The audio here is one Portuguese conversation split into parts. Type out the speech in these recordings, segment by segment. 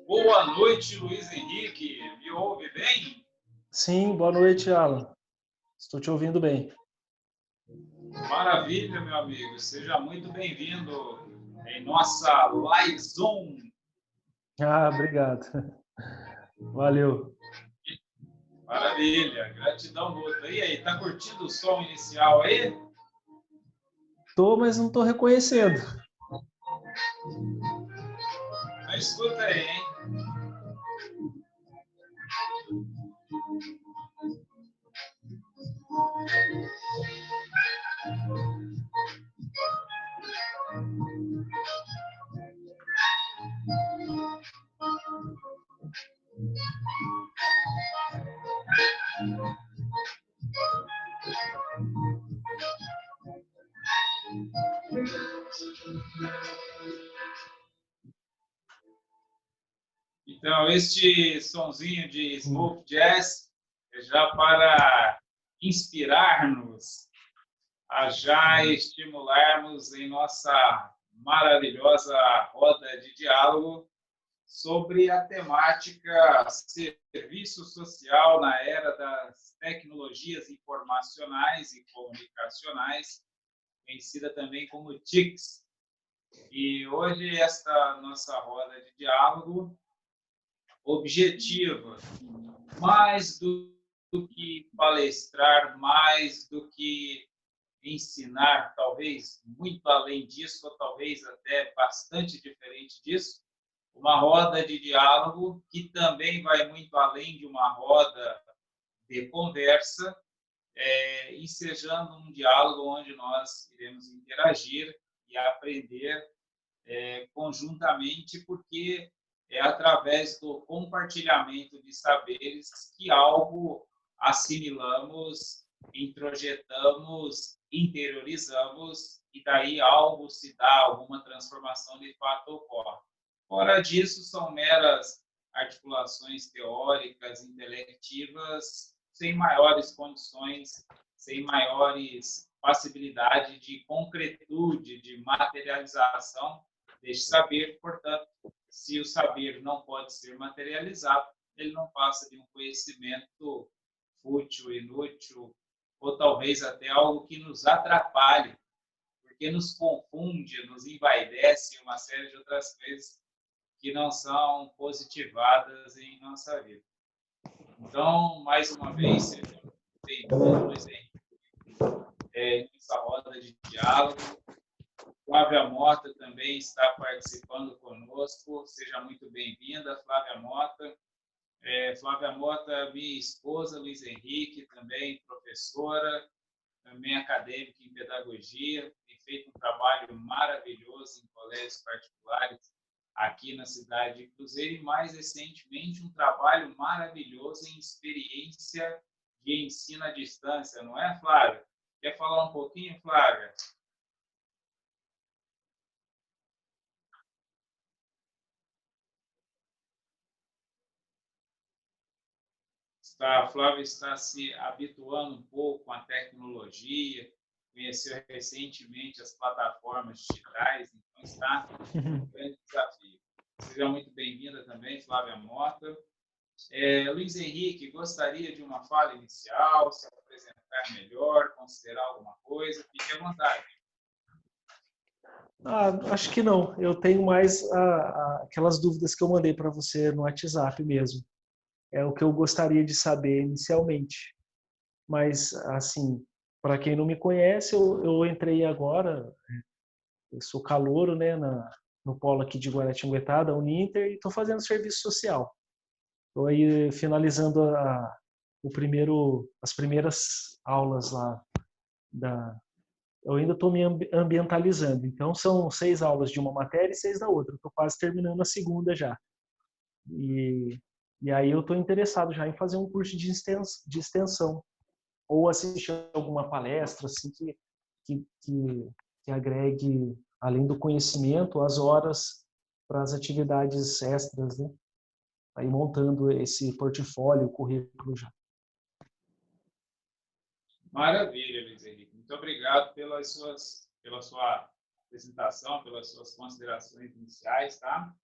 Boa noite, Luiz Henrique. Me ouve bem? Sim, boa noite, Alan. Estou te ouvindo bem. Maravilha, meu amigo. Seja muito bem-vindo em nossa Live Zoom. Obrigado. Valeu. Maravilha. Gratidão, Guto. E aí, tá curtindo o som inicial aí? Tô, mas não tô reconhecendo. Mas escuta aí, hein? Então, este sonzinho de smooth jazz é já para inspirar-nos a já estimularmos em nossa maravilhosa roda de diálogo sobre a temática serviço social na era das tecnologias informacionais e comunicacionais, conhecida também como TICs. E hoje esta nossa roda de diálogo objetiva, mais do que palestrar, mais do que ensinar, talvez muito além disso, ou talvez até bastante diferente disso, uma roda de diálogo que também vai muito além de uma roda de conversa, ensejando um diálogo onde nós iremos interagir e aprender conjuntamente, porque é através do compartilhamento de saberes que algo assimilamos, introjetamos, interiorizamos e daí algo se dá, alguma transformação de fato ocorre. Fora disso, são meras articulações teóricas, intelectivas, sem maiores condições, sem maiores possibilidade de concretude, de materialização deste saber. Portanto, se o saber não pode ser materializado, ele não passa de um conhecimento fútil, inútil, ou talvez até algo que nos atrapalhe, porque nos confunde, nos envaidece, uma série de outras coisas que não são positivadas em nossa vida. Então, mais uma vez, seja bem-vindo, Luiz Henrique, nessa roda de diálogo. Flávia Mota também está participando conosco. Seja muito bem-vinda, Flávia Mota. Flávia Mota, minha esposa, Luiz Henrique, também professora, também acadêmica em pedagogia, tem feito um trabalho maravilhoso em colégios particulares aqui na cidade de Cruzeiro e, mais recentemente, um trabalho maravilhoso em experiência de ensino à distância, não é, Flávia? Quer falar um pouquinho, Flávia? A Flávia está se habituando um pouco com a tecnologia, conheceu recentemente as plataformas digitais, então está um grande desafio. Seja muito bem-vinda também, Flávia Mota. Luiz Henrique, gostaria de uma fala inicial, se apresentar melhor, considerar alguma coisa? Fique à vontade. Acho que não. Eu tenho mais aquelas dúvidas que eu mandei para você no WhatsApp mesmo. É o que eu gostaria de saber inicialmente. Mas, assim, para quem não me conhece, eu entrei agora, eu sou calouro, né, no polo aqui de Guaratinguetá, da Uninter, e estou fazendo serviço social. Estou aí finalizando as primeiras aulas lá eu ainda estou me ambientalizando. Então, são 6 aulas de uma matéria e 6 da outra. Estou quase terminando a segunda já. E aí eu estou interessado já em fazer um curso de extensão ou assistir alguma palestra assim, que agregue, além do conhecimento, as horas para as atividades extras, né? Aí montando esse portfólio, currículo já. Maravilha, Luiz Henrique. Muito obrigado pela sua apresentação, pelas suas considerações iniciais, tá?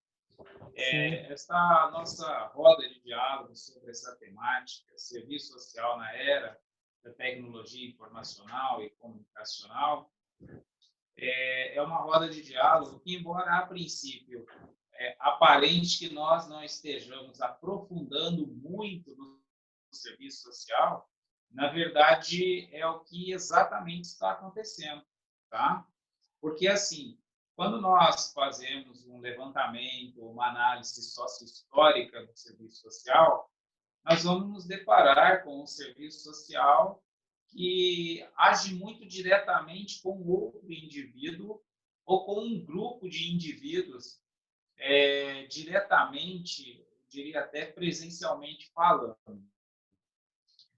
Esta nossa roda de diálogo sobre essa temática, serviço social na era da tecnologia informacional e comunicacional, é uma roda de diálogo que, embora a princípio aparente que nós não estejamos aprofundando muito no serviço social, na verdade é o que exatamente está acontecendo, tá? Porque assim, quando nós fazemos um levantamento, uma análise sócio-histórica do serviço social, nós vamos nos deparar com um serviço social que age muito diretamente com outro indivíduo ou com um grupo de indivíduos diretamente, diria até presencialmente falando.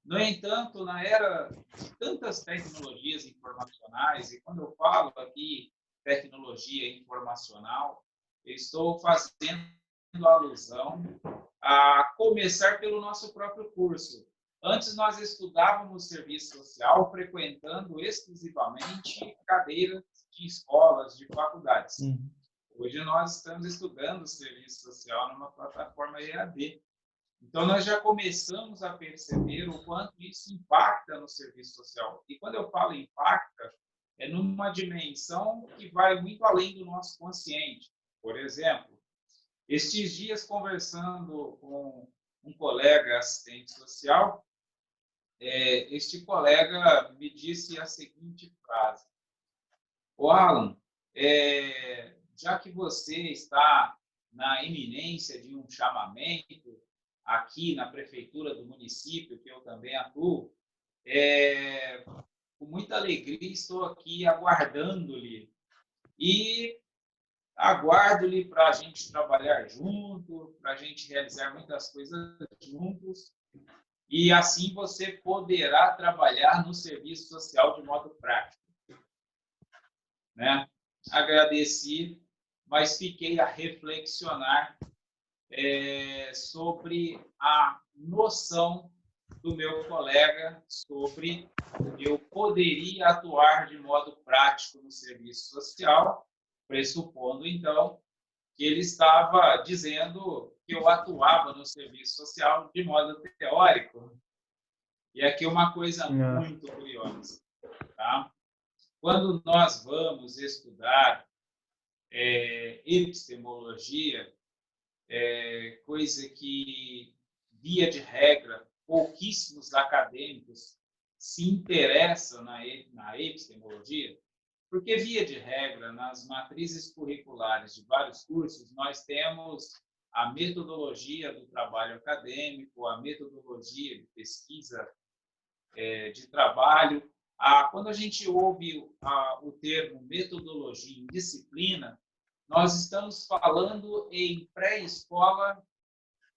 No entanto, na era de tantas tecnologias informacionais, e quando eu falo aqui tecnologia informacional, eu estou fazendo alusão a começar pelo nosso próprio curso. Antes nós estudávamos serviço social frequentando exclusivamente cadeiras de escolas, de faculdades. Hoje nós estamos estudando serviço social numa plataforma EAD. Então, nós já começamos a perceber o quanto isso impacta no serviço social. E quando eu falo impacta, é numa dimensão que vai muito além do nosso consciente. Por exemplo, estes dias, conversando com um colega assistente social, este colega me disse a seguinte frase: "Ô Alan, já que você está na iminência de um chamamento aqui na prefeitura do município, que eu também atuo, com muita alegria estou aqui aguardando-lhe e aguardo-lhe para a gente trabalhar junto, para a gente realizar muitas coisas juntos, e assim você poderá trabalhar no serviço social de modo prático." Né? Agradeci, mas fiquei a reflexionar sobre a noção do meu colega sobre eu poderia atuar de modo prático no serviço social, pressupondo, então, que ele estava dizendo que eu atuava no serviço social de modo teórico. E aqui uma coisa muito curiosa. Tá? Quando nós vamos estudar epistemologia, coisa que, via de regra, pouquíssimos acadêmicos se interessam na epistemologia, porque, via de regra, nas matrizes curriculares de vários cursos, nós temos a metodologia do trabalho acadêmico, a metodologia de pesquisa de trabalho. Quando a gente ouve o termo metodologia em disciplina, nós estamos falando em pré-escola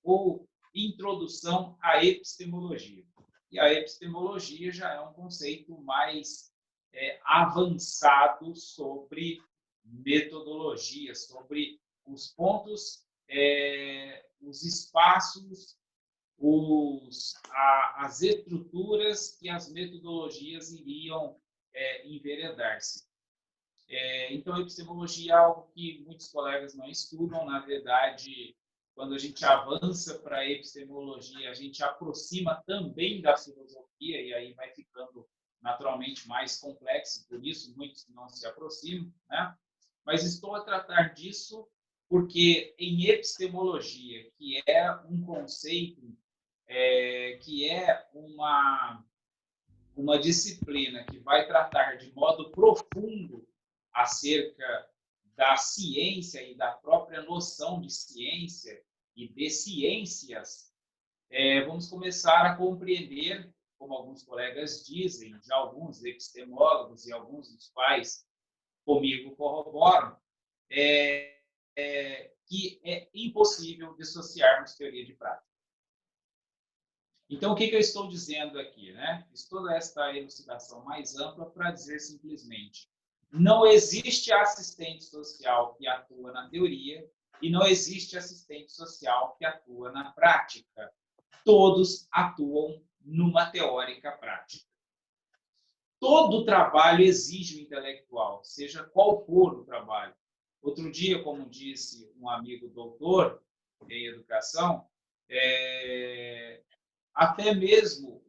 ou introdução à epistemologia. E a epistemologia já é um conceito mais avançado sobre metodologia, sobre os pontos, os espaços, as estruturas que as metodologias iriam enveredar-se. Então, a epistemologia é algo que muitos colegas não estudam. Na verdade, quando a gente avança para a epistemologia, a gente aproxima também da filosofia, e aí vai ficando naturalmente mais complexo, por isso muitos não se aproximam, né? Mas estou a tratar disso porque em epistemologia, que é um conceito, que é uma disciplina que vai tratar de modo profundo acerca da ciência e da própria noção de ciência e de ciências, vamos começar a compreender, como alguns colegas dizem, já alguns epistemólogos e alguns dos quais comigo corroboram, que é impossível dissociarmos teoria de prática. Então, o que eu estou dizendo aqui? Né? Fiz toda esta elucidação mais ampla para dizer simplesmente: não existe assistente social que atua na teoria e não existe assistente social que atua na prática. Todos atuam numa teórica prática. Todo trabalho exige o intelectual, seja qual for o trabalho. Outro dia, como disse um um amigo doutor em educação, até mesmo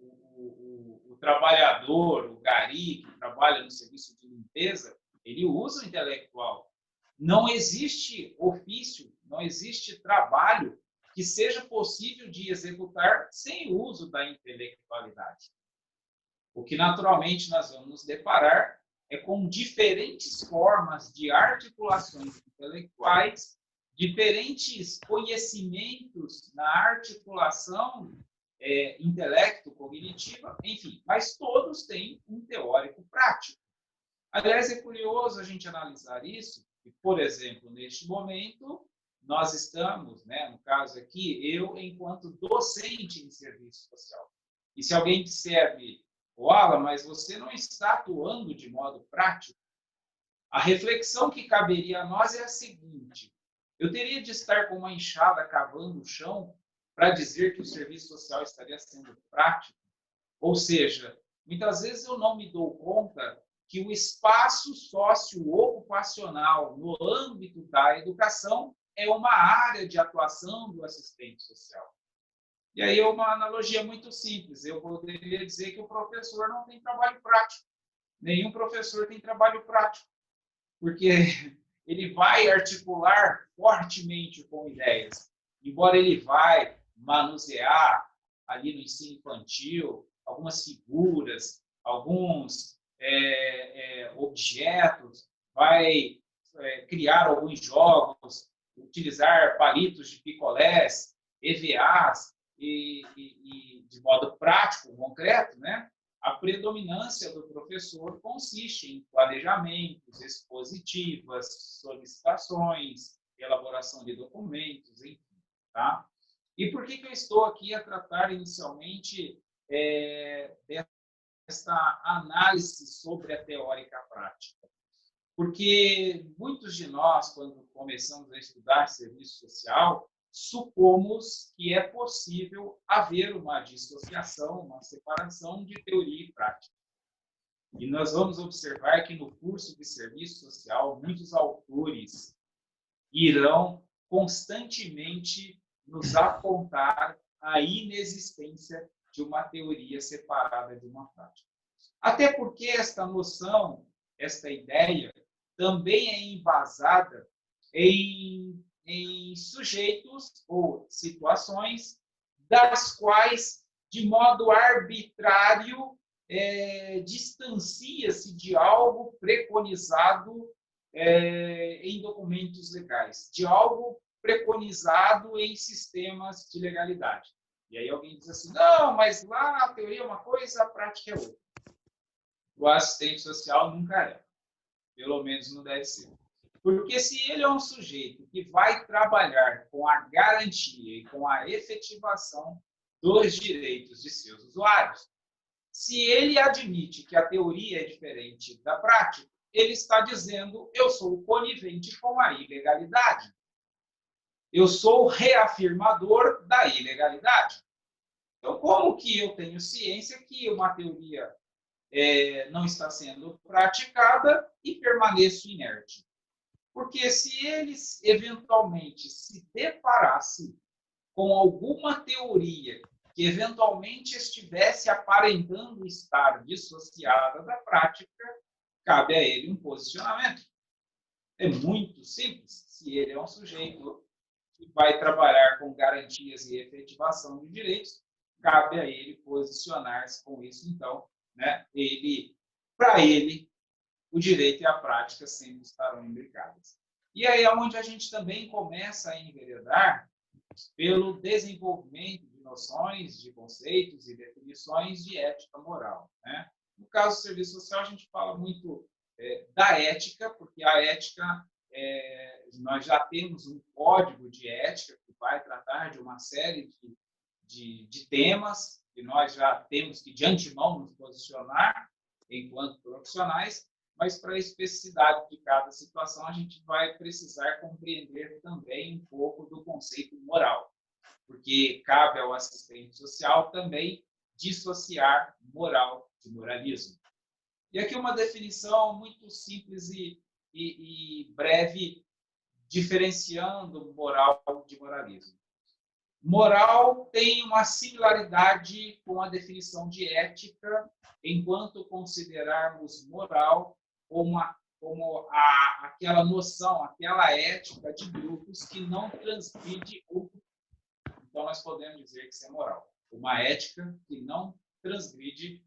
o trabalhador, o gari, que trabalha no serviço de limpeza, ele usa o intelectual. Não existe ofício, não existe trabalho que seja possível de executar sem o uso da intelectualidade. O que naturalmente nós vamos nos deparar é com diferentes formas de articulações intelectuais, diferentes conhecimentos na articulação intelecto-cognitiva, enfim, mas todos têm um teórico prático. Aliás, é curioso a gente analisar isso, que, por exemplo, neste momento, nós estamos, no caso aqui, eu enquanto docente em serviço social. E se alguém disser-me, Alan, mas você não está atuando de modo prático, a reflexão que caberia a nós é a seguinte: eu teria de estar com uma enxada cavando o chão para dizer que o serviço social estaria sendo prático? Ou seja, muitas vezes eu não me dou conta que o espaço socioocupacional no âmbito da educação é uma área de atuação do assistente social. E aí é uma analogia muito simples. Eu poderia dizer que o professor não tem trabalho prático. Nenhum professor tem trabalho prático, porque ele vai articular fortemente com ideias. Embora ele vai manusear ali no ensino infantil algumas figuras, alguns objetos, vai criar alguns jogos, utilizar palitos de picolés, EVAs, e de modo prático, concreto, a predominância do professor consiste em planejamentos, expositivas, solicitações, elaboração de documentos, enfim. Tá? E por que eu estou aqui a tratar inicialmente desta análise sobre a teórica prática? Porque muitos de nós, quando começamos a estudar serviço social, supomos que é possível haver uma dissociação, uma separação de teoria e prática. E nós vamos observar que no curso de serviço social, muitos autores irão constantemente nos apontar a inexistência de uma teoria separada de uma prática. Até porque esta noção, esta ideia, também é embasada em sujeitos ou situações das quais, de modo arbitrário, distancia-se de algo preconizado em documentos legais, de algo preconizado em sistemas de legalidade. E aí alguém diz assim, não, mas lá a teoria é uma coisa, a prática é outra. O assistente social nunca é. Pelo menos não deve ser. Porque se ele é um sujeito que vai trabalhar com a garantia e com a efetivação dos direitos de seus usuários, se ele admite que a teoria é diferente da prática, ele está dizendo, eu sou conivente com a ilegalidade. Eu sou reafirmador da ilegalidade. Então, como que eu tenho ciência que uma teoria não está sendo praticada e permaneço inerte? Porque se eles eventualmente se deparassem com alguma teoria que eventualmente estivesse aparentando estar dissociada da prática, cabe a ele um posicionamento. É muito simples. Se ele é um sujeito que vai trabalhar com garantias e efetivação de direitos, cabe a ele posicionar-se com isso. Então, para ele, o direito e a prática sempre estarão imbricadas. E aí é onde a gente também começa a enveredar pelo desenvolvimento de noções, de conceitos e definições de ética moral. No caso do serviço social, a gente fala muito da ética, porque a ética, nós já temos um código de ética que vai tratar de uma série de temas que nós já temos que, de antemão, nos posicionar enquanto profissionais, mas para a especificidade de cada situação, a gente vai precisar compreender também um pouco do conceito moral, porque cabe ao assistente social também dissociar moral de moralismo. E aqui uma definição muito simples e breve diferenciando moral de moralismo. Moral tem uma similaridade com a definição de ética, enquanto considerarmos moral como aquela noção, aquela ética de grupos que não transgride outro. Então, nós podemos dizer que isso é moral. Uma ética que não transgride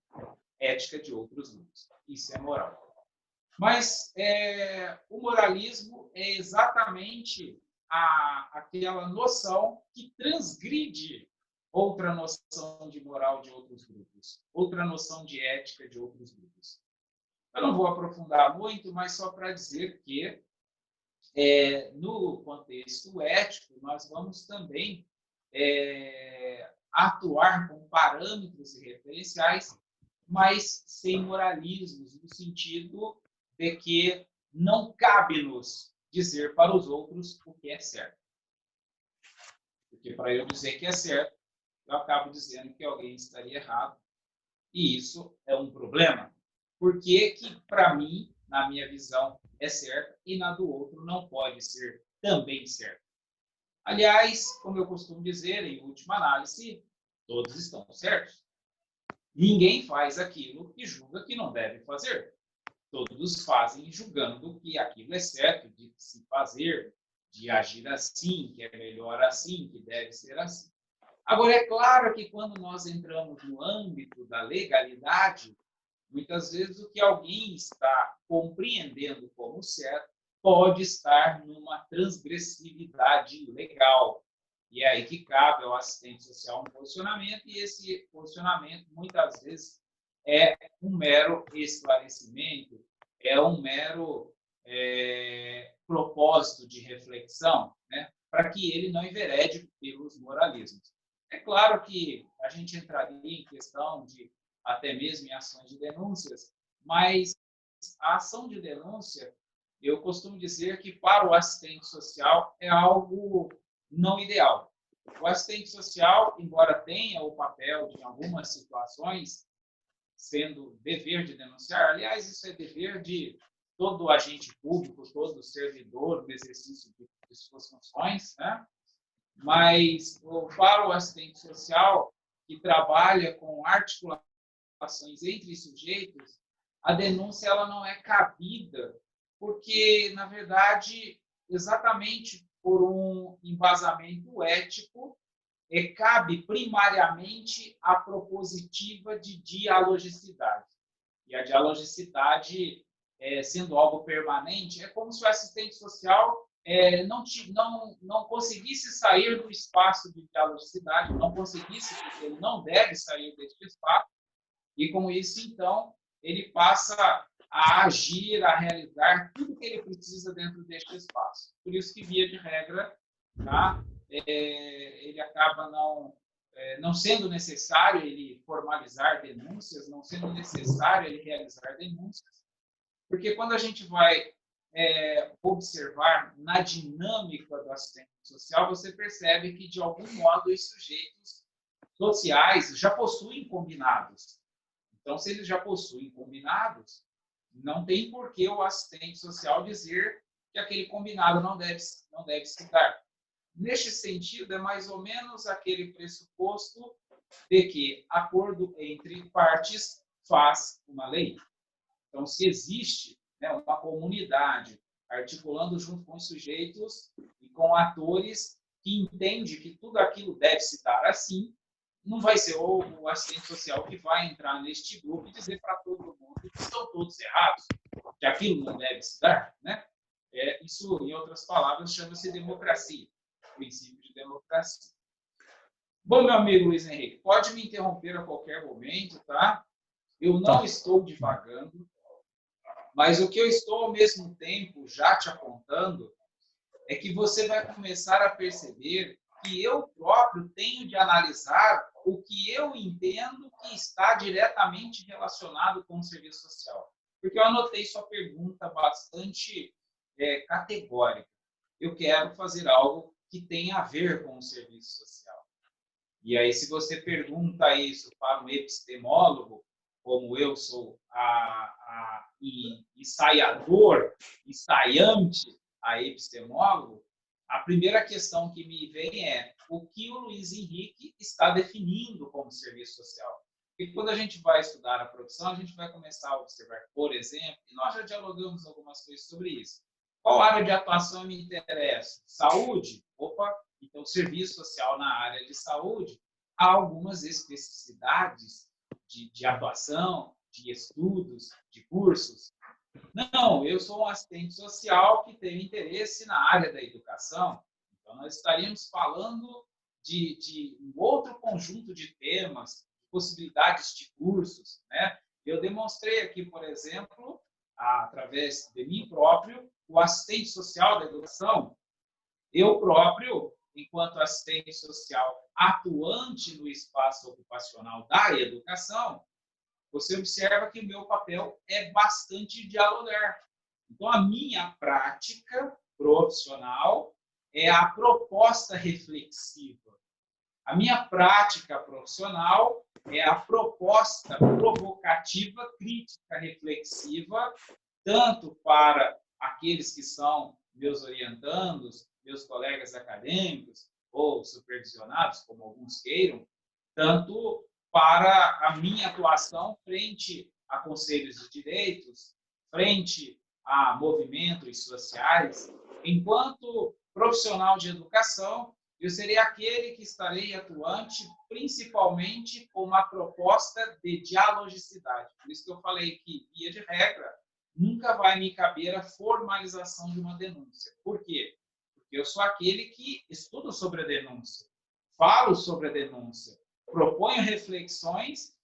ética de outros grupos. Isso é moral. Mas o moralismo é exatamente aquela noção que transgride outra noção de moral de outros grupos, outra noção de ética de outros grupos. Eu não vou aprofundar muito, mas só para dizer que, no contexto ético, nós vamos também atuar com parâmetros e referenciais, mas sem moralismos, no sentido de que não cabe-nos dizer para os outros o que é certo. Porque para eu dizer que é certo, eu acabo dizendo que alguém estaria errado. E isso é um problema. Por que para mim, na minha visão, é certo e na do outro não pode ser também certo? Aliás, como eu costumo dizer, em última análise, todos estão certos. Ninguém faz aquilo e julga que não deve fazer. Todos fazem julgando que aquilo é certo de se fazer, de agir assim, que é melhor assim, que deve ser assim. Agora, é claro que quando nós entramos no âmbito da legalidade, muitas vezes o que alguém está compreendendo como certo pode estar numa transgressividade legal. E é aí que cabe ao assistente social um posicionamento, e esse posicionamento, muitas vezes, é um mero esclarecimento, é um mero propósito de reflexão, né, para que ele não enverede pelos moralismos. É claro que a gente entraria em questão de, até mesmo em ações de denúncias, mas a ação de denúncia, eu costumo dizer que para o assistente social é algo não ideal. O assistente social, embora tenha o papel de, em algumas situações, sendo dever de denunciar, aliás, isso é dever de todo agente público, todo servidor no exercício de suas funções, né? Mas para o assistente social, que trabalha com articulações entre sujeitos, a denúncia ela não é cabida, porque, na verdade, exatamente por um embasamento ético, cabe primariamente a propositiva de dialogicidade. E a dialogicidade, sendo algo permanente, é como se o assistente social não conseguisse sair do espaço de dialogicidade, não conseguisse, porque ele não deve sair desse espaço, e com isso, então, ele passa a agir, a realizar tudo que ele precisa dentro deste espaço. Por isso que, via de regra, tá? Ele acaba não sendo necessário ele formalizar denúncias, não sendo necessário ele realizar denúncias, porque quando a gente vai observar na dinâmica do assistente social, você percebe que, de algum modo, os sujeitos sociais já possuem combinados. Então, se eles já possuem combinados, não tem por que o assistente social dizer que aquele combinado não deve se dar. Neste sentido, é mais ou menos aquele pressuposto de que acordo entre partes faz uma lei. Então, se existe uma comunidade articulando junto com os sujeitos e com atores que entendem que tudo aquilo deve se dar assim, não vai ser o assistente social que vai entrar neste grupo e dizer para todo mundo que estão todos errados, que aquilo não deve se dar, né? Isso, em outras palavras, chama-se democracia, princípio de democracia. Bom, meu amigo Luiz Henrique, pode me interromper a qualquer momento, tá? Eu não estou divagando, mas o que eu estou, ao mesmo tempo, já te apontando, é que você vai começar a perceber que eu próprio tenho de analisar o que eu entendo que está diretamente relacionado com o serviço social. Porque eu anotei sua pergunta bastante categórica. Eu quero fazer algo que tenha a ver com o serviço social. E aí, se você pergunta isso para um epistemólogo, como eu sou ensaiador, ensaiante a epistemólogo, a primeira questão que me vem é o que o Luiz Henrique está definindo como serviço social. E quando a gente vai estudar a profissão, a gente vai começar a observar, por exemplo, e nós já dialogamos algumas coisas sobre isso. Qual área de atuação me interessa? Saúde? Opa, então serviço social na área de saúde, há algumas especificidades de atuação, de estudos, de cursos. Não, eu sou um assistente social que tem interesse na área da educação. Então, nós estaríamos falando de um outro conjunto de temas, possibilidades de cursos, né? Eu demonstrei aqui, por exemplo, através de mim próprio, o assistente social da educação. Eu próprio, enquanto assistente social atuante no espaço ocupacional da educação, você observa que o meu papel é bastante dialogar. Então, a minha prática profissional é a proposta reflexiva. A minha prática profissional é a proposta provocativa, crítica, reflexiva, tanto para aqueles que são meus orientandos, meus colegas acadêmicos ou supervisionados, como alguns queiram, tanto para a minha atuação frente a conselhos de direitos, frente a movimentos sociais. Enquanto profissional de educação, eu serei aquele que estarei atuante principalmente com uma proposta de dialogicidade. Por isso que eu falei que, via de regra, nunca vai me caber a formalização de uma denúncia. Por quê? Porque eu sou aquele que estuda sobre a denúncia, falo sobre a denúncia, proponho reflexões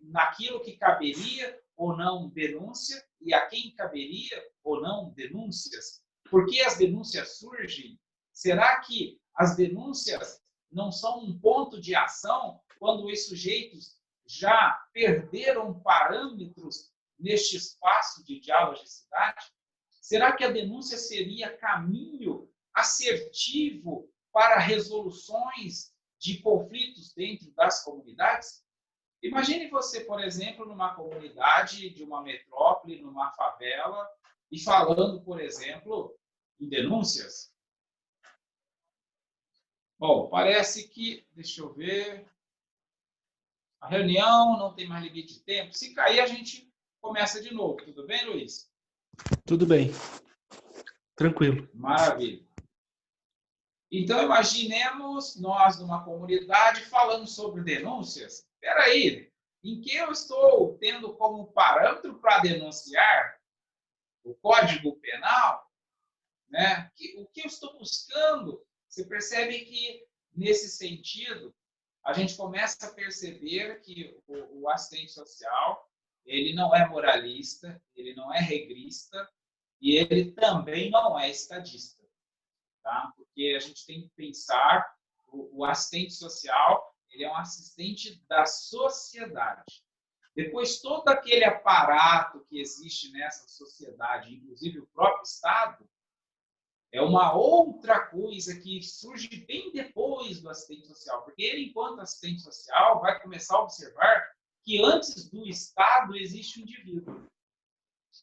naquilo que caberia ou não denúncia e a quem caberia ou não denúncias. Por que as denúncias surgem? Será que as denúncias não são um ponto de ação quando os sujeitos já perderam parâmetros neste espaço de dialogicidade? Será que a denúncia seria caminho assertivo para resoluções de conflitos dentro das comunidades? Imagine você, por exemplo, numa comunidade de uma metrópole, numa favela, e falando, por exemplo, em denúncias. Bom, parece que, deixa eu ver, a reunião não tem mais limite de tempo. Se cair, a gente começa de novo. Tudo bem, Luiz? Tudo bem. Tranquilo. Maravilha. Então, imaginemos nós numa comunidade falando sobre denúncias. Espera aí, em que eu estou tendo como parâmetro para denunciar? O Código Penal? Né? O que eu estou buscando? Você percebe que, nesse sentido, a gente começa a perceber que o assistente social, ele não é moralista, ele não é regrista e ele também não é estadista. Tá? Porque a gente tem que pensar, o assistente social, ele é um assistente da sociedade. Depois, todo aquele aparato que existe nessa sociedade, inclusive o próprio Estado, é uma outra coisa que surge bem depois do assistente social, porque ele, enquanto assistente social, vai começar a observar que antes do Estado existe o indivíduo.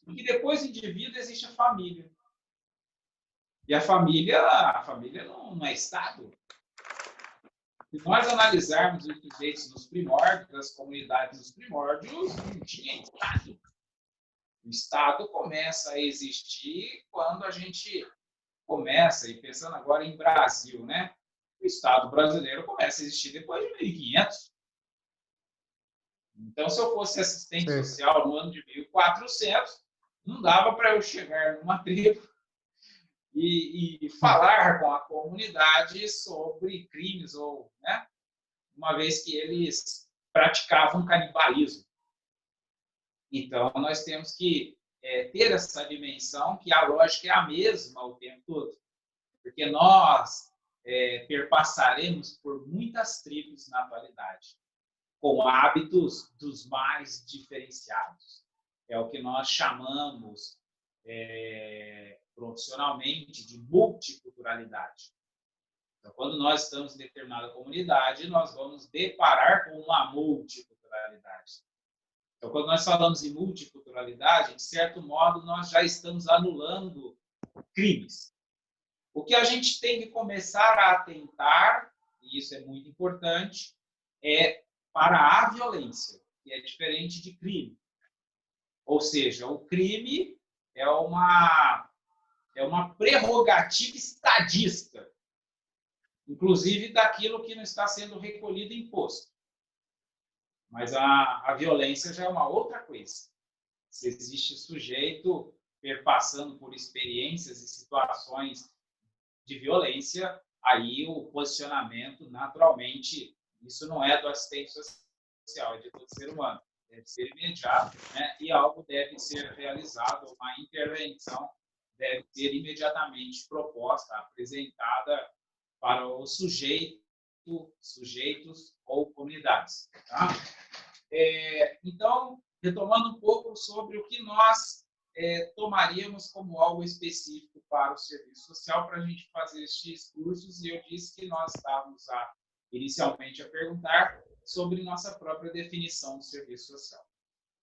E que depois do indivíduo existe a família. E a família não é Estado. Se nós analisarmos os sujeitos nos primórdios, as comunidades nos primórdios, não tinha Estado. O Estado começa a existir quando a gente começa, e pensando agora em Brasil, né? O Estado brasileiro começa a existir depois de 1500. Então, se eu fosse assistente social no ano de 1400, não dava para eu chegar numa tribo e falar com a comunidade sobre crimes, ou, né? Uma vez que eles praticavam canibalismo. Então, nós temos que ter essa dimensão que a lógica é a mesma o tempo todo. Porque nós perpassaremos por muitas tribos na atualidade, com hábitos dos mais diferenciados. É o que nós chamamos profissionalmente de multiculturalidade. Então, quando nós estamos em determinada comunidade, nós vamos deparar com uma multiculturalidade. Então, quando nós falamos em multiculturalidade, de certo modo, nós já estamos anulando crimes. O que a gente tem que começar a atentar, e isso é muito importante, é para a violência, que é diferente de crime. Ou seja, o crime é uma prerrogativa estadista, inclusive daquilo que não está sendo recolhido em imposto. Mas a violência já é uma outra coisa. Se existe sujeito perpassando por experiências e situações de violência, aí o posicionamento, naturalmente, isso não é do assistente social, é de todo ser humano. Deve ser imediato, né? E algo deve ser realizado, uma intervenção deve ser imediatamente proposta, apresentada para o sujeito, sujeitos ou comunidades. Tá? Então, retomando um pouco sobre o que nós tomaríamos como algo específico para o serviço social para a gente fazer estes cursos, e eu disse que nós estávamos inicialmente a perguntar sobre nossa própria definição de serviço social.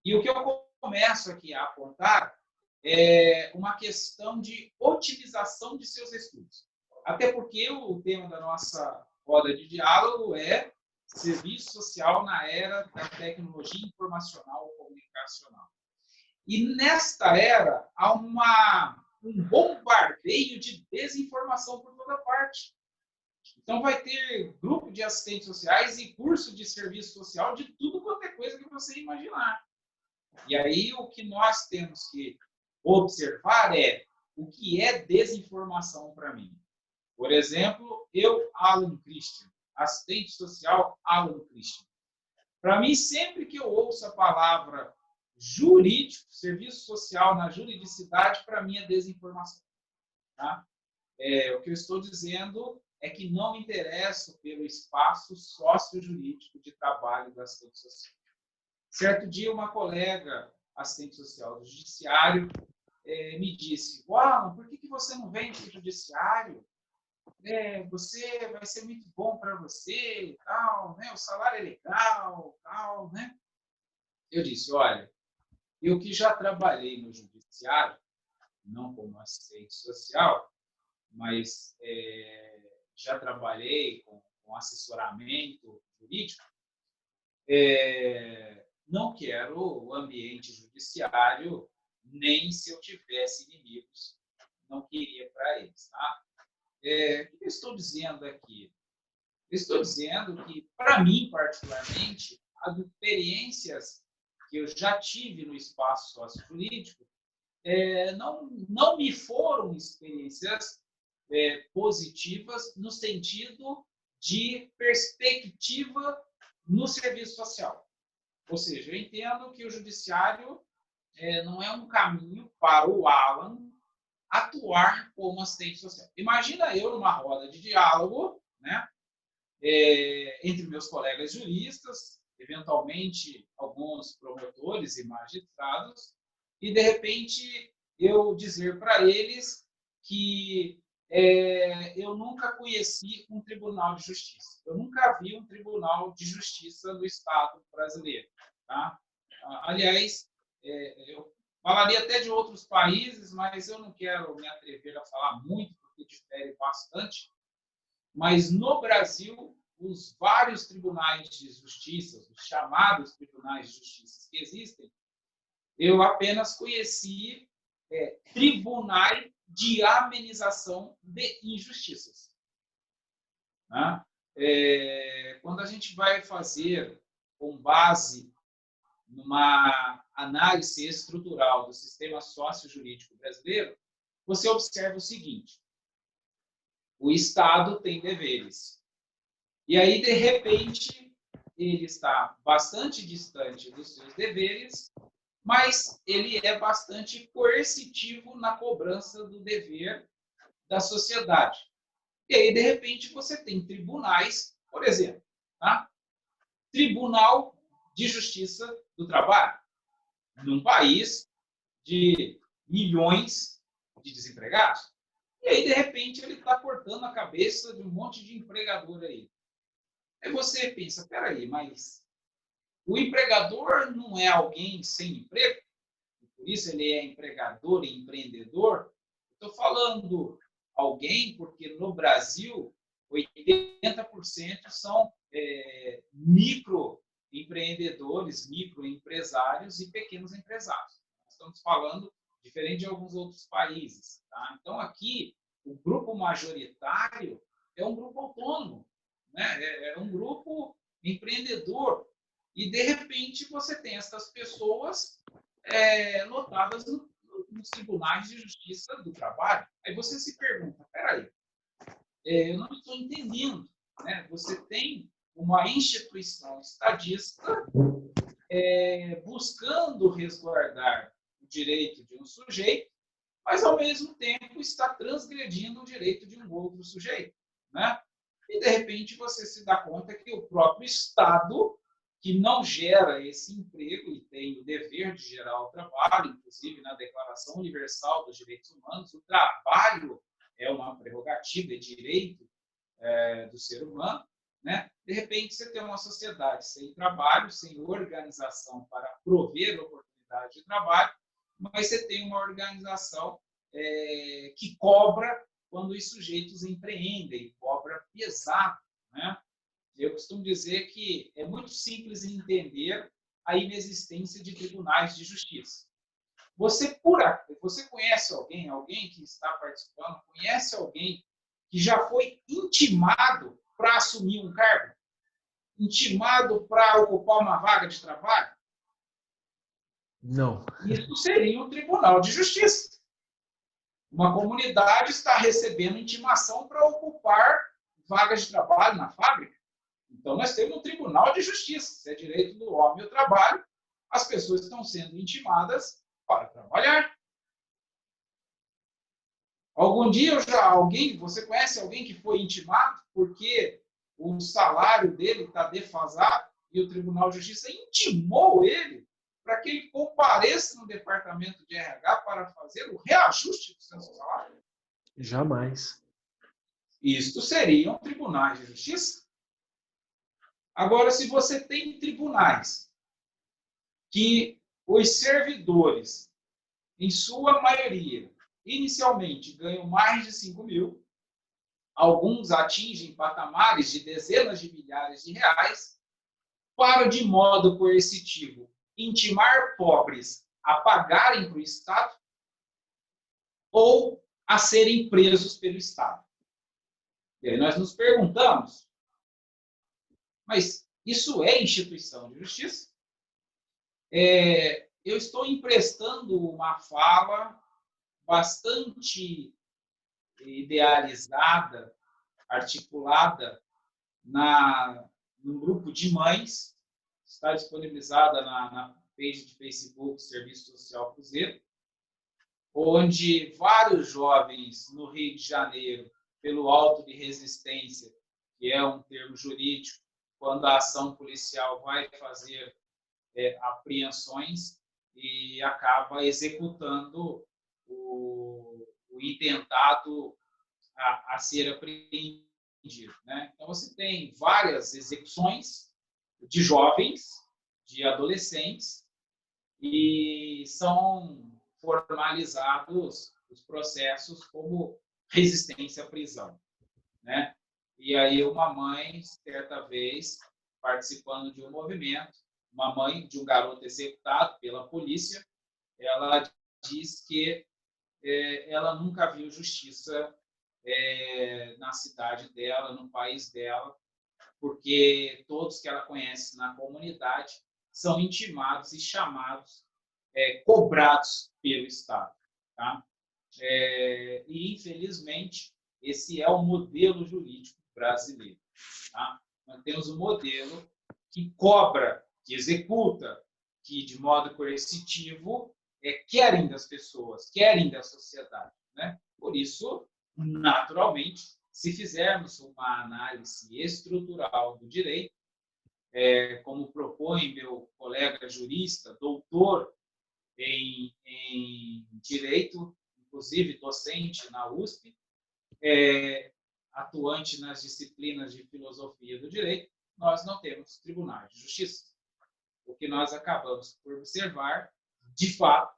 E o que eu começo aqui a apontar é uma questão de otimização de seus estudos. Até porque o tema da nossa roda de diálogo é serviço social na era da tecnologia informacional ou comunicacional. E nesta era há um bombardeio de desinformação por toda parte. Então vai ter grupo de assistentes sociais e curso de serviço social de tudo quanto é coisa que você imaginar. E aí o que nós temos que observar é o que é desinformação para mim. Por exemplo, eu, Alan Christian, assistente social Alan Christian. Para mim, sempre que eu ouço a palavra jurídico, serviço social na juridicidade, para mim é desinformação. Tá? O que eu estou dizendo é que não me interesso pelo espaço sócio-jurídico de trabalho da assistente social. Certo dia, uma colega assistente social do judiciário me disse: "Uau, por que você não vem para o judiciário? Você vai ser muito bom para você, tal, né? O salário é legal, tal, né?" Eu disse: "Olha, eu que já trabalhei no judiciário, não como assistente social, mas já trabalhei com assessoramento jurídico, não quero o ambiente judiciário, nem se eu tivesse inimigos, não queria para eles." Tá? O que eu estou dizendo aqui? Eu estou dizendo que, para mim, particularmente, as experiências que eu já tive no espaço sócio-jurídico não me foram experiências positivas no sentido de perspectiva no serviço social. Ou seja, eu entendo que o judiciário não é um caminho para o Alan atuar como assistente social. Imagina eu numa roda de diálogo, né, entre meus colegas juristas, eventualmente alguns promotores e magistrados, e de repente eu dizer para eles que eu nunca conheci um tribunal de justiça. Eu nunca vi um tribunal de justiça no Estado brasileiro. Tá? Aliás, eu falaria até de outros países, mas eu não quero me atrever a falar muito, porque difere bastante. Mas no Brasil, os vários tribunais de justiça, os chamados tribunais de justiça que existem, eu apenas conheci tribunais de amenização de injustiças. Né? Quando a gente vai fazer com base numa análise estrutural do sistema sócio-jurídico brasileiro, você observa o seguinte: o Estado tem deveres. E aí, de repente, ele está bastante distante dos seus deveres, mas ele é bastante coercitivo na cobrança do dever da sociedade. E aí, de repente, você tem tribunais, por exemplo, tá? Tribunal de Justiça do Trabalho, num país de milhões de desempregados. E aí, de repente, ele está cortando a cabeça de um monte de empregador aí. Aí você pensa, peraí, mas o empregador não é alguém sem emprego? Por isso ele é empregador e empreendedor? Estou falando alguém, porque no Brasil 80% são microempreendedores, microempresários e pequenos empresários. Nós estamos falando diferente de alguns outros países. Tá? Então, aqui, o grupo majoritário é um grupo autônomo, né? É um grupo empreendedor. E, de repente, você tem essas pessoas lotadas nos tribunais de justiça do trabalho. Aí você se pergunta, peraí, eu não estou entendendo. Né? Você tem uma instituição estadista buscando resguardar o direito de um sujeito, mas, ao mesmo tempo, está transgredindo o direito de um outro sujeito. Né? E, de repente, você se dá conta que o próprio Estado, que não gera esse emprego e tem o dever de gerar o trabalho, inclusive na Declaração Universal dos Direitos Humanos, o trabalho é uma prerrogativa, é direito do ser humano, né? De repente, você tem uma sociedade sem trabalho, sem organização para prover oportunidade de trabalho, mas você tem uma organização que cobra quando os sujeitos empreendem, cobra pesado. Né? Eu costumo dizer que é muito simples entender a inexistência de tribunais de justiça. Você conhece alguém que está participando, conhece alguém que já foi intimado para assumir um cargo? Intimado para ocupar uma vaga de trabalho? Não. Isso seria um tribunal de justiça. Uma comunidade está recebendo intimação para ocupar vagas de trabalho na fábrica. Então, nós temos um tribunal de justiça. Se é direito do homem o trabalho, as pessoas estão sendo intimadas para trabalhar. Algum dia você conhece alguém que foi intimado porque o salário dele está defasado e o Tribunal de Justiça intimou ele para que ele compareça no departamento de RH para fazer o reajuste do seu salário? Jamais. Isto seriam tribunais de justiça. Agora, se você tem tribunais que os servidores, em sua maioria, inicialmente ganham mais de 5 mil, alguns atingem patamares de dezenas de milhares de reais, para, de modo coercitivo, intimar pobres a pagarem para o Estado ou a serem presos pelo Estado. E aí nós nos perguntamos, mas isso é instituição de justiça? Eu estou emprestando uma fala bastante idealizada, articulada num grupo de mães, está disponibilizada na page de Facebook do Serviço Social Cruzeiro, onde vários jovens no Rio de Janeiro, pelo auto de resistência, que é um termo jurídico, quando a ação policial vai fazer apreensões e acaba executando o intentado a ser apreendido. Né? Então, você tem várias execuções de jovens, de adolescentes, e são formalizados os processos como resistência à prisão. Né? E aí, uma mãe, certa vez, participando de um movimento, uma mãe de um garoto executado pela polícia, ela diz que ela nunca viu justiça na cidade dela, no país dela, porque todos que ela conhece na comunidade são intimados e chamados, cobrados pelo Estado. Tá? E, infelizmente, esse é o modelo jurídico brasileiro. Tá? Nós temos um modelo que cobra, que executa, que, de modo coercitivo, querem das pessoas, querem da sociedade. Né? Por isso, naturalmente, se fizermos uma análise estrutural do direito, como propõe meu colega jurista, doutor em direito, inclusive docente na USP, atuante nas disciplinas de filosofia do direito, nós não temos tribunais de justiça. O que nós acabamos por observar, de fato,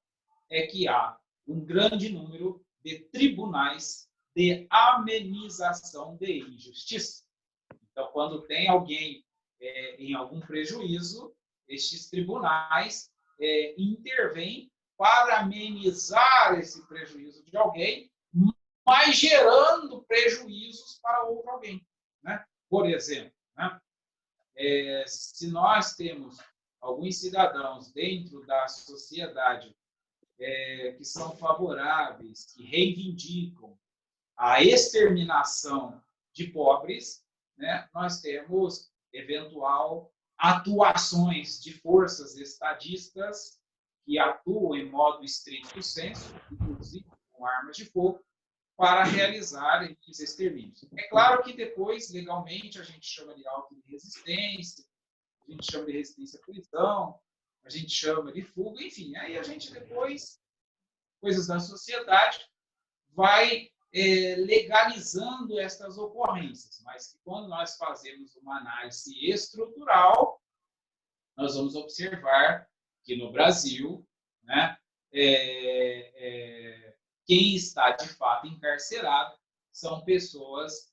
é que há um grande número de tribunais de amenização de injustiça. Então, quando tem alguém em algum prejuízo, estes tribunais intervêm para amenizar esse prejuízo de alguém, mas gerando prejuízos para outro alguém, né? Por exemplo, né? Se nós temos alguns cidadãos dentro da sociedade que são favoráveis, que reivindicam a exterminação de pobres, né, nós temos eventual atuações de forças estadistas que atuam em modo estricto sensu, inclusive com armas de fogo, para realizar esses extermínios. É claro que depois, legalmente, a gente chama de auto-resistência, a gente chama de resistência à prisão, a gente chama de fuga, enfim, aí a gente depois, coisas da sociedade, vai legalizando estas ocorrências, mas que quando nós fazemos uma análise estrutural, nós vamos observar que no Brasil, né, quem está de fato encarcerado são pessoas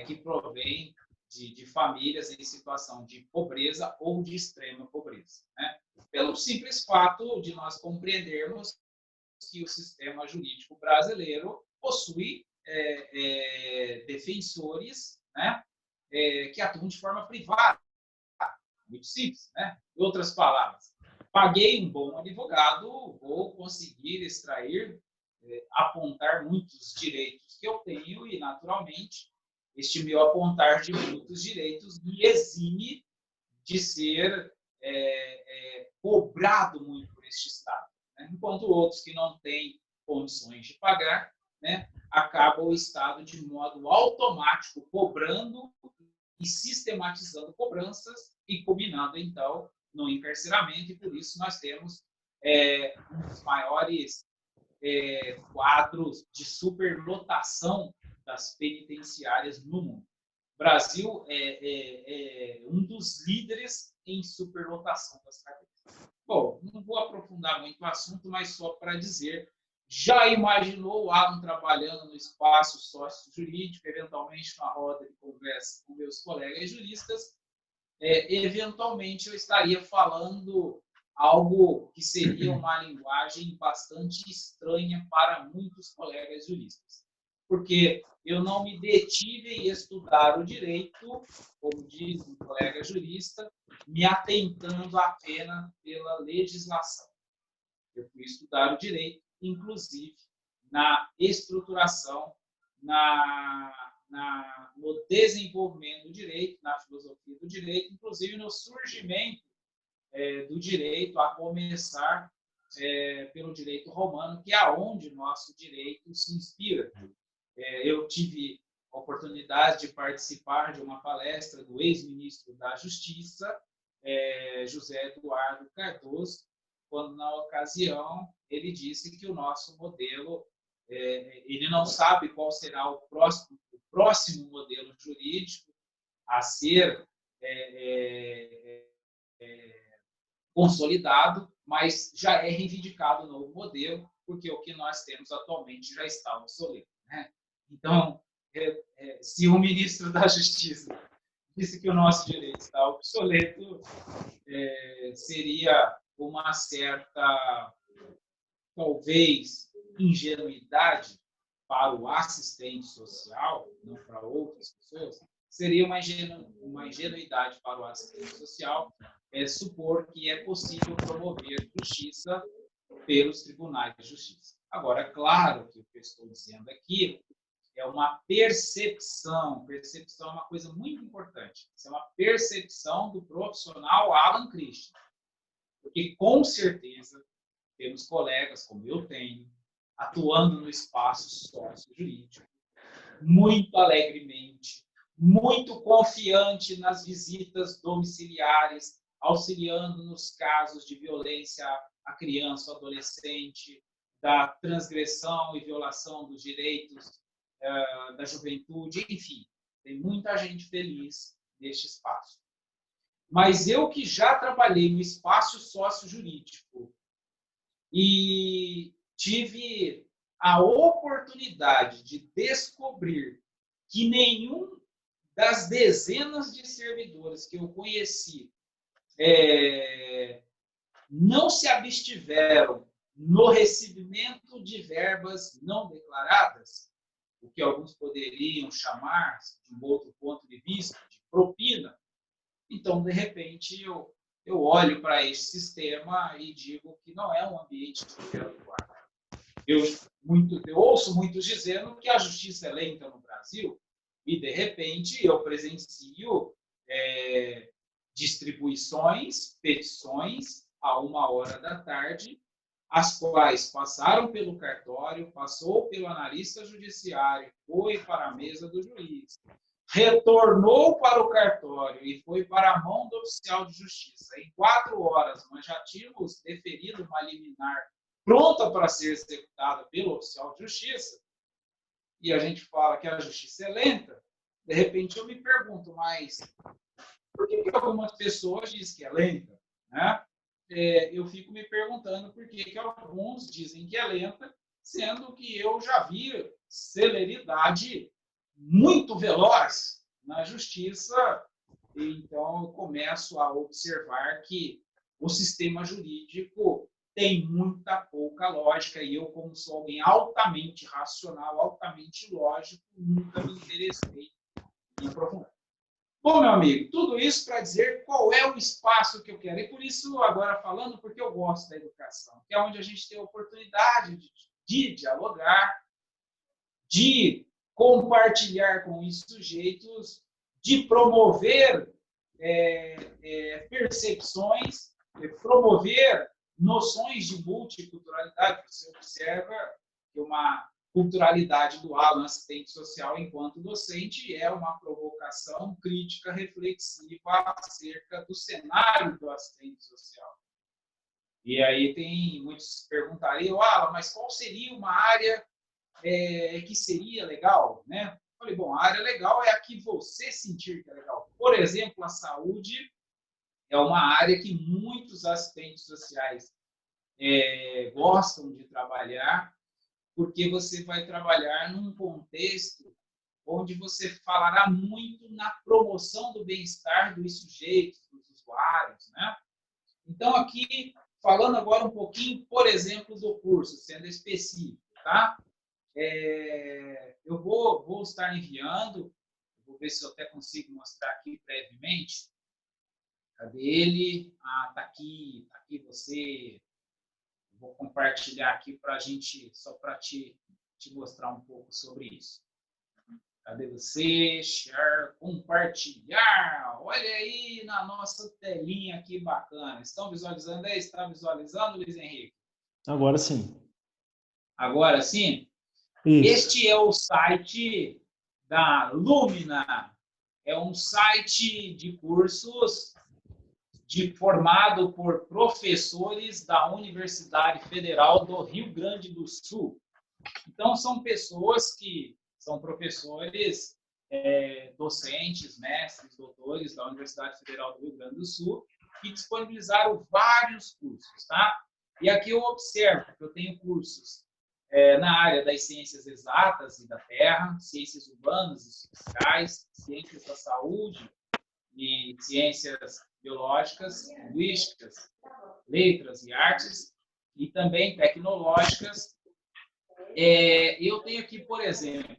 que provêm de famílias em situação de pobreza ou de extrema pobreza, né? Pelo simples fato de nós compreendermos que o sistema jurídico brasileiro possui defensores, né, que atuam de forma privada. Muito simples, né? Em outras palavras, paguei um bom advogado, vou conseguir extrair, apontar muitos direitos que eu tenho e, naturalmente, este meu apontar de muitos direitos me exime de ser cobrado muito por este Estado, né? Enquanto outros que não têm condições de pagar, né, acaba o Estado de modo automático cobrando e sistematizando cobranças e culminando, então, no encarceramento, e por isso nós temos um dos maiores quadros de superlotação das penitenciárias no mundo. O Brasil é um dos líderes em superlotação das cadeias. Bom, não vou aprofundar muito o assunto, mas só para dizer, já imaginou o Alan trabalhando no espaço sócio-jurídico, eventualmente numa roda de conversa com meus colegas juristas, eventualmente eu estaria falando algo que seria uma linguagem bastante estranha para muitos colegas juristas. Porque eu não me detive em estudar o direito, como diz um colega jurista, me atentando apenas pela legislação. Eu fui estudar o direito, inclusive na estruturação, no desenvolvimento do direito, na filosofia do direito, inclusive no surgimento do direito, a começar pelo direito romano, que é onde o nosso direito se inspira. Eu tive a oportunidade de participar de uma palestra do ex-ministro da Justiça, José Eduardo Cardoso, quando, na ocasião, ele disse que o nosso modelo, ele não sabe qual será o próximo modelo jurídico a ser consolidado, mas já é reivindicado o novo modelo, porque o que nós temos atualmente já está obsoleto, né? Então, se o ministro da Justiça disse que o nosso direito está obsoleto, seria uma certa, talvez, ingenuidade para o assistente social, não para outras pessoas, seria uma ingenuidade para o assistente social supor que é possível promover justiça pelos tribunais de justiça. Agora, claro que o que eu estou dizendo aqui é uma percepção. Percepção é uma coisa muito importante. Isso é uma percepção do profissional Alan Christian. Porque, com certeza, temos colegas, como eu tenho, atuando no espaço sócio-jurídico, muito alegremente, muito confiante nas visitas domiciliares, auxiliando nos casos de violência à criança ou adolescente, da transgressão e violação dos direitos da juventude, enfim, tem muita gente feliz neste espaço. Mas eu que já trabalhei no espaço sócio-jurídico e tive a oportunidade de descobrir que nenhum das dezenas de servidores que eu conheci não se abstiveram no recebimento de verbas não declaradas, o que alguns poderiam chamar, de um outro ponto de vista, de propina. Então, de repente, eu olho para esse sistema e digo que não é um ambiente que eu quero atuar. Eu ouço muitos dizendo que a justiça é lenta no Brasil e, de repente, eu presencio distribuições, petições, a 13h, as quais passaram pelo cartório, passou pelo analista judiciário, foi para a mesa do juiz, retornou para o cartório e foi para a mão do oficial de justiça. Em 4 horas, nós já tínhamos deferido uma liminar pronta para ser executada pelo oficial de justiça, e a gente fala que a justiça é lenta. De repente, eu me pergunto, mas por que algumas pessoas dizem que é lenta? Né? Eu fico me perguntando por que alguns dizem que é lenta, sendo que eu já vi celeridade muito veloz na justiça. Então, eu começo a observar que o sistema jurídico tem muita pouca lógica, e eu, como sou alguém altamente racional, altamente lógico, nunca me interessei em aprofundar. Bom, meu amigo, tudo isso para dizer qual é o espaço que eu quero. E por isso, agora falando, porque eu gosto da educação, que é onde a gente tem a oportunidade de dialogar, de compartilhar com os sujeitos, de promover percepções, promover noções de multiculturalidade. Você observa que uma culturalidade dual no assistente social enquanto docente é uma provocação crítica reflexiva acerca do cenário do assistente social. E aí tem muitos que perguntariam, mas qual seria uma área que seria legal, né? Falei, bom, a área legal é a que você sentir que é legal. Por exemplo, a saúde é uma área que muitos assistentes sociais gostam de trabalhar, porque você vai trabalhar num contexto onde você falará muito na promoção do bem-estar dos sujeitos, dos usuários, né? Então, aqui, falando agora um pouquinho, por exemplo, do curso, sendo específico, tá? Eu vou estar enviando, vou ver se eu até consigo mostrar aqui brevemente. Cadê ele? Tá aqui você. Vou compartilhar aqui para a gente, só para te mostrar um pouco sobre isso. Cadê você? Share, compartilhar. Olha aí na nossa telinha que bacana. Estão visualizando aí? Está visualizando, Luiz Henrique? Agora sim. Agora sim? Isso. Este é o site da Lumina. É um site de cursos formado por professores da Universidade Federal do Rio Grande do Sul. Então, são pessoas que são professores, docentes, mestres, doutores da Universidade Federal do Rio Grande do Sul, que disponibilizaram vários cursos, tá? E aqui eu observo que eu tenho cursos na área das ciências exatas e da terra, ciências urbanas e sociais, ciências da saúde e ciências biológicas, linguísticas, letras e artes, e também tecnológicas. Eu tenho aqui, por exemplo,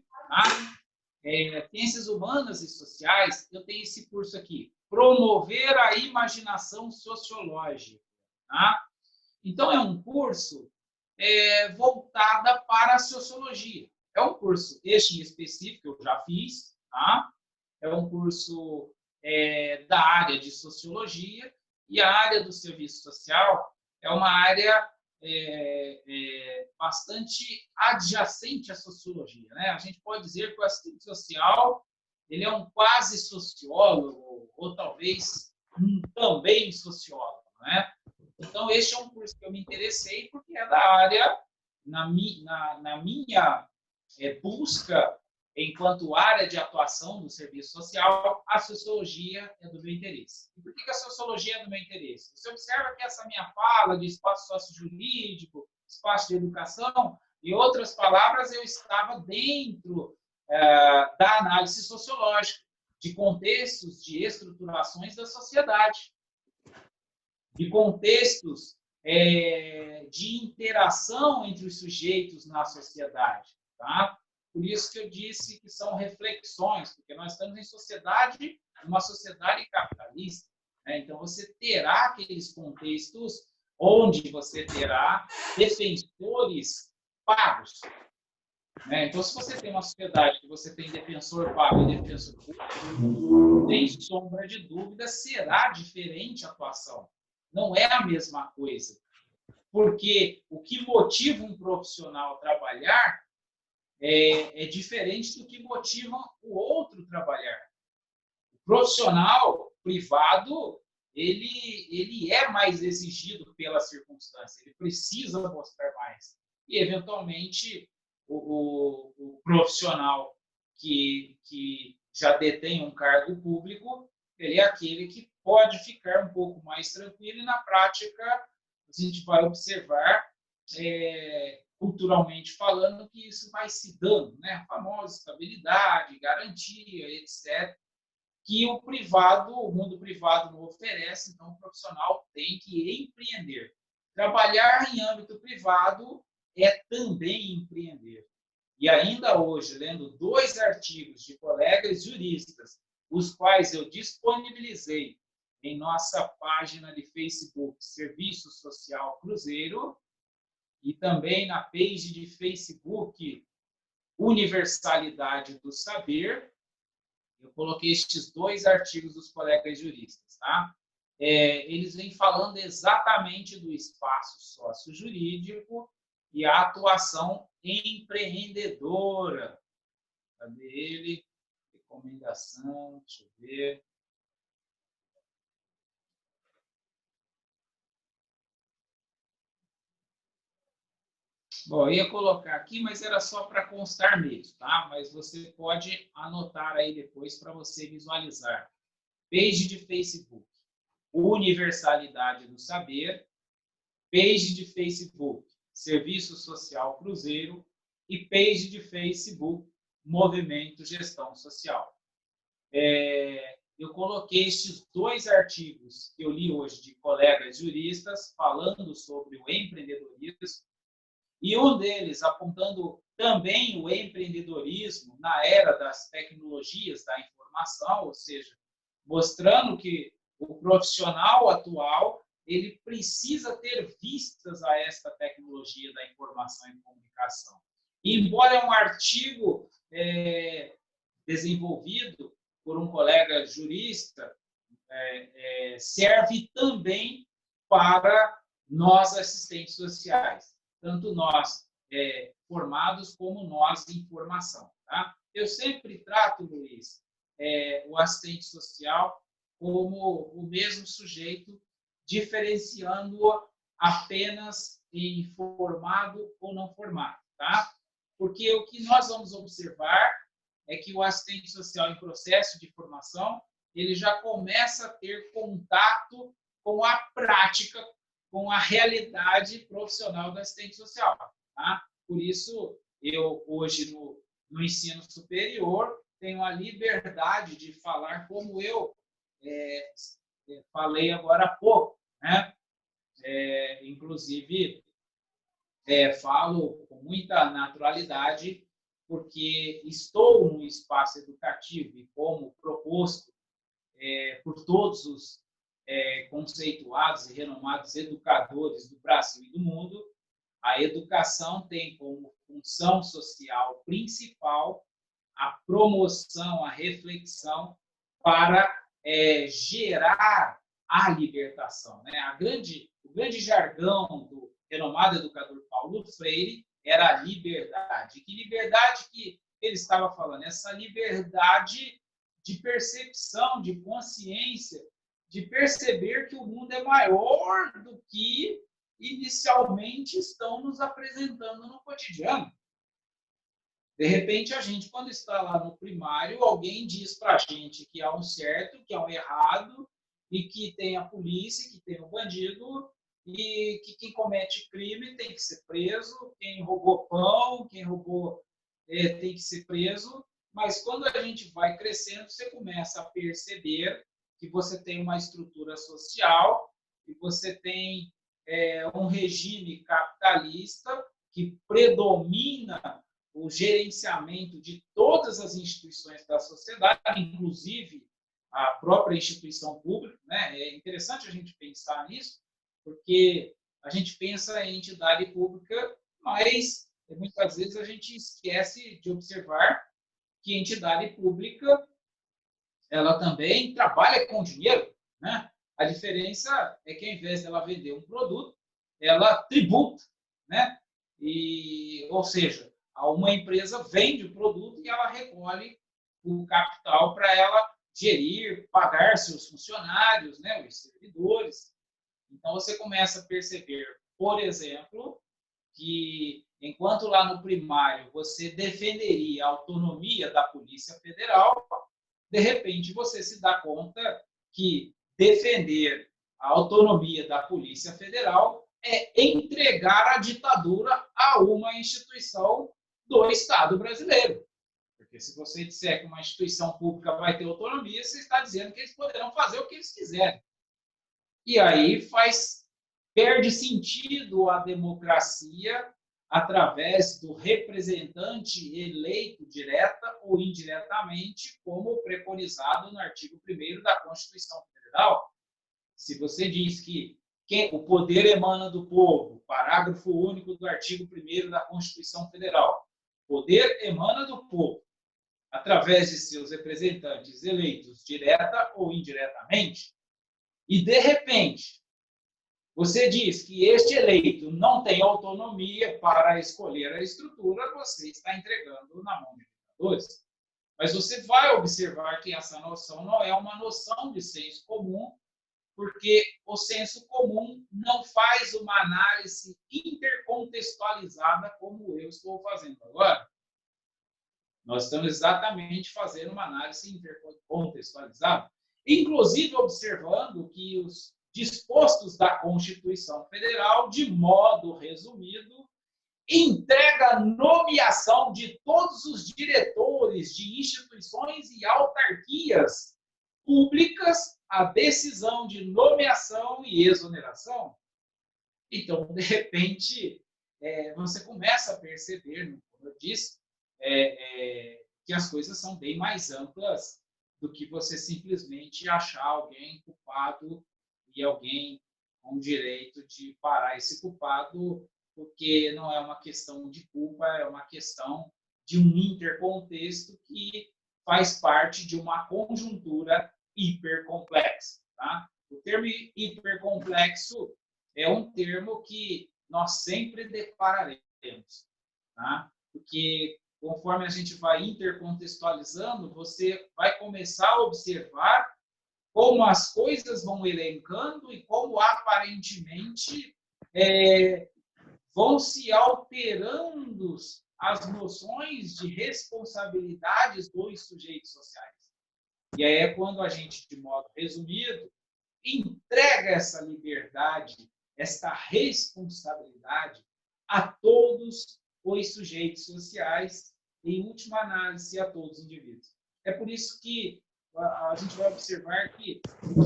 ciências humanas e sociais, eu tenho esse curso aqui, promover a imaginação sociológica. Tá? Então, é um curso voltado para a sociologia. É um curso, este em específico, que eu já fiz, tá? É um curso da área de sociologia, e a área do serviço social é uma área bastante adjacente à sociologia, né? A gente pode dizer que o assistente social ele é um quase sociólogo, ou talvez também sociólogo, né? Então, este é um curso que eu me interessei porque é da área, na minha busca enquanto área de atuação do serviço social, a sociologia é do meu interesse. E por que a sociologia é do meu interesse? Você observa que essa minha fala de espaço sociojurídico, espaço de educação, Em outras palavras, eu estava dentro da análise sociológica, de contextos, de estruturações da sociedade, de contextos de interação entre os sujeitos na sociedade. Tá? Por isso que eu disse que são reflexões, porque nós estamos em sociedade, uma sociedade capitalista. Né? Então, você terá aqueles contextos onde você terá defensores pagos. Né? Então, se você tem uma sociedade que você tem defensor pago e defensor público, sem sombra de dúvida, será diferente a atuação. Não é a mesma coisa. Porque o que motiva um profissional a trabalhar é diferente do que motiva o outro a trabalhar. O profissional privado, ele é mais exigido pela circunstância, ele precisa mostrar mais. E, eventualmente, o profissional que já detém um cargo público, ele é aquele que pode ficar um pouco mais tranquilo e, na prática, a gente vai observar, culturalmente falando, que isso vai se dando, né? A famosa estabilidade, garantia, etc., que o privado, o mundo privado não oferece, então o profissional tem que empreender. Trabalhar em âmbito privado é também empreender. E ainda hoje, lendo 2 artigos de colegas juristas, os quais eu disponibilizei em nossa página de Facebook, Serviço Social Cruzeiro, e também na page de Facebook, Universalidade do Saber, eu coloquei estes 2 artigos dos colegas juristas. Tá? Eles vêm falando exatamente do espaço sócio-jurídico e a atuação empreendedora. Cadê ele? Recomendação, deixa eu ver. Bom, eu ia colocar aqui, mas era só para constar mesmo, tá? Mas você pode anotar aí depois para você visualizar. Page de Facebook, Universalidade do Saber. Page de Facebook, Serviço Social Cruzeiro. E page de Facebook, Movimento Gestão Social. Eu coloquei estes 2 artigos que eu li hoje de colegas juristas falando sobre o empreendedorismo, e um deles apontando também o empreendedorismo na era das tecnologias da informação, ou seja, mostrando que o profissional atual ele precisa ter vistas a esta tecnologia da informação e comunicação. E, embora é um artigo desenvolvido por um colega jurista, serve também para nós assistentes sociais, tanto nós formados como nós em formação. Tá? Eu sempre trato, Luiz, o assistente social como o mesmo sujeito, diferenciando-o apenas em formado ou não formado. Tá? Porque o que nós vamos observar é que o assistente social em processo de formação, ele já começa a ter contato com a prática, com a realidade profissional do assistente social. Tá? Por isso, eu hoje no ensino superior tenho a liberdade de falar como eu falei agora há pouco. Né? Inclusive, falo com muita naturalidade, porque estou num espaço educativo e, como proposto por todos os conceituados e renomados educadores do Brasil e do mundo, a educação tem como função social principal a promoção, a reflexão para gerar a libertação. Né? O grande jargão do renomado educador Paulo Freire era a liberdade. Que liberdade que ele estava falando? Essa liberdade de percepção, de consciência, de perceber que o mundo é maior do que inicialmente estão nos apresentando no cotidiano. De repente, a gente, quando está lá no primário, alguém diz para a gente que há um certo, que há um errado, e que tem a polícia, que tem o bandido, e que quem comete crime tem que ser preso, quem roubou pão, quem roubou tem que ser preso, mas quando a gente vai crescendo, você começa a perceber que você tem uma estrutura social, que você tem um regime capitalista que predomina o gerenciamento de todas as instituições da sociedade, inclusive a própria instituição pública, né? É interessante a gente pensar nisso, porque a gente pensa em entidade pública, mas muitas vezes a gente esquece de observar que a entidade pública ela também trabalha com dinheiro, né? A diferença é que, ao invés dela vender um produto, ela tributa, né? Ou seja, uma empresa vende o produto e ela recolhe o capital para ela gerir, pagar seus funcionários, né? Os servidores. Então, você começa a perceber, por exemplo, que enquanto lá no primário você defenderia a autonomia da Polícia Federal, de repente você se dá conta que defender a autonomia da Polícia Federal é entregar a ditadura a uma instituição do Estado brasileiro. Porque se você disser que uma instituição pública vai ter autonomia, você está dizendo que eles poderão fazer o que eles quiserem. E aí perde sentido a democracia através do representante eleito direta ou indiretamente, como preconizado no artigo 1º da Constituição Federal. Se você diz que o poder emana do povo, parágrafo único do artigo 1º da Constituição Federal, poder emana do povo, através de seus representantes eleitos direta ou indiretamente, e, de repente, você diz que este eleito não tem autonomia para escolher a estrutura, você está entregando na mão de ditadores. Mas você vai observar que essa noção não é uma noção de senso comum, porque o senso comum não faz uma análise intercontextualizada como eu estou fazendo agora. Nós estamos exatamente fazendo uma análise intercontextualizada, inclusive observando que os dispostos da Constituição Federal, de modo resumido, entrega a nomeação de todos os diretores de instituições e autarquias públicas à decisão de nomeação e exoneração. Então, de repente, você começa a perceber, como eu disse, que as coisas são bem mais amplas do que você simplesmente achar alguém culpado e alguém com direito de parar esse culpado, porque não é uma questão de culpa, é uma questão de um intercontexto que faz parte de uma conjuntura hipercomplexa. Tá? O termo hipercomplexo é um termo que nós sempre depararemos, tá? Porque conforme a gente vai intercontextualizando, você vai começar a observar como as coisas vão elencando e como aparentemente vão se alterando as noções de responsabilidades dos sujeitos sociais. E aí é quando a gente, de modo resumido, entrega essa liberdade, esta responsabilidade a todos os sujeitos sociais, em última análise, a todos os indivíduos. É por isso que a gente vai observar que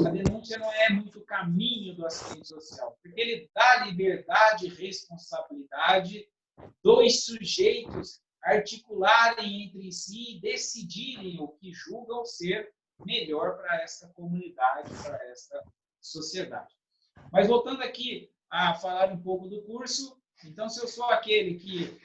a denúncia não é muito o caminho do assistente social, porque ele dá liberdade e responsabilidade dos sujeitos articularem entre si e decidirem o que julgam ser melhor para esta comunidade, para esta sociedade. Mas voltando aqui a falar um pouco do curso, então, se eu sou aquele que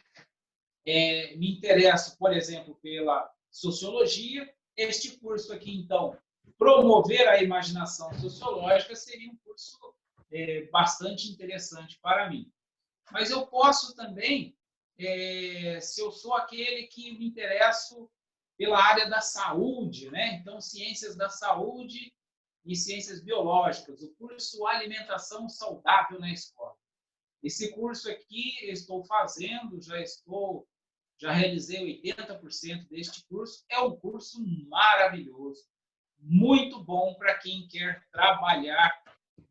me interesso, por exemplo, pela sociologia, este curso aqui, então, promover a imaginação sociológica, seria um curso bastante interessante para mim. Mas eu posso também, se eu sou aquele que me interesso pela área da saúde, né? Então, ciências da saúde e ciências biológicas, o curso Alimentação Saudável na Escola. Esse curso aqui eu estou fazendo, já realizei 80% deste curso. É um curso maravilhoso, muito bom para quem quer trabalhar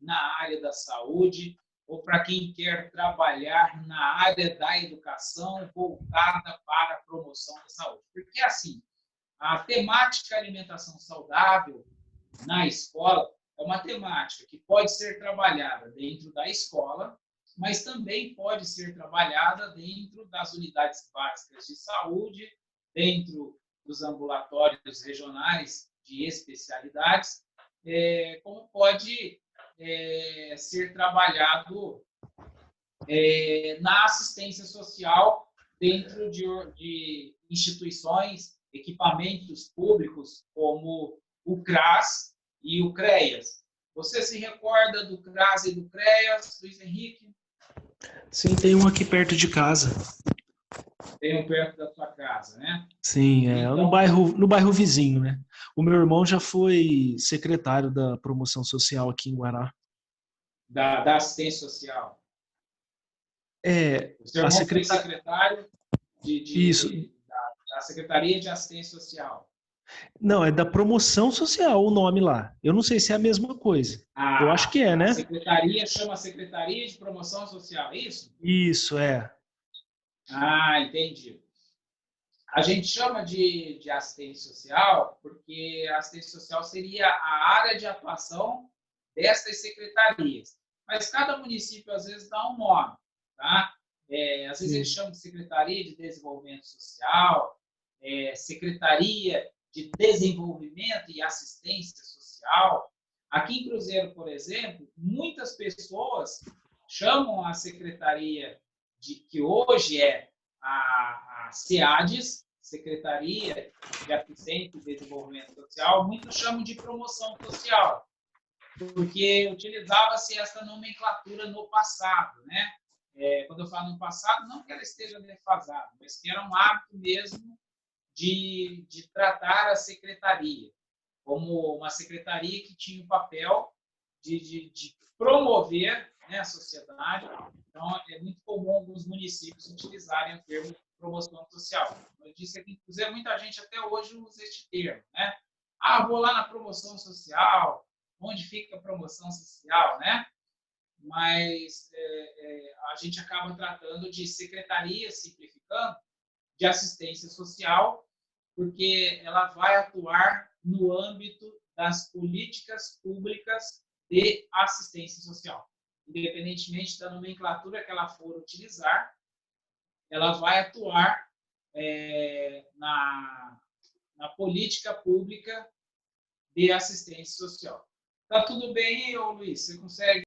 na área da saúde, ou para quem quer trabalhar na área da educação voltada para a promoção da saúde. Porque, assim, a temática alimentação saudável na escola é uma temática que pode ser trabalhada dentro da escola, mas também pode ser trabalhada dentro das unidades básicas de saúde, dentro dos ambulatórios regionais de especialidades, como pode ser trabalhado na assistência social dentro de instituições, equipamentos públicos como o CRAS e o CREAS. Você se recorda do CRAS e do CREAS, Luiz Henrique? Sim, tem um aqui perto de casa. Tem um perto da sua casa, né? Sim, Então, no bairro vizinho, né? O meu irmão já foi secretário da promoção social aqui em Guará. Da assistência social. O seu A irmão foi secretária... secretário Isso. da Secretaria de Assistência Social. Não, é da promoção social o nome lá. Eu não sei se é a mesma coisa. Eu acho que é, né? A secretaria chama Secretaria de Promoção Social, é isso? Isso, é. Entendi. A gente chama de assistência social porque a assistência social seria a área de atuação dessas secretarias. Mas cada município, às vezes, dá um nome. Tá? Às vezes, eles chamam de Secretaria de Desenvolvimento Social, Secretaria de Desenvolvimento e Assistência Social. Aqui em Cruzeiro, por exemplo, muitas pessoas chamam a secretaria que hoje é a SEADES, Secretaria de Assistência e Desenvolvimento Social, muitos chamam de promoção social, porque utilizava-se essa nomenclatura no passado, né? Quando eu falo no passado, não que ela esteja defasada, mas que era um hábito mesmo de tratar a secretaria como uma secretaria que tinha o papel de promover, né, a sociedade. Então, é muito comum alguns municípios utilizarem o termo promoção social. Eu disse aqui, inclusive, muita gente até hoje usa este termo, né? Vou lá na promoção social, onde fica a promoção social, né? Mas a gente acaba tratando de secretaria, simplificando, de assistência social, porque ela vai atuar no âmbito das políticas públicas de assistência social. Independentemente da nomenclatura que ela for utilizar, ela vai atuar na política pública de assistência social. Tá tudo bem, ô Luiz? Você consegue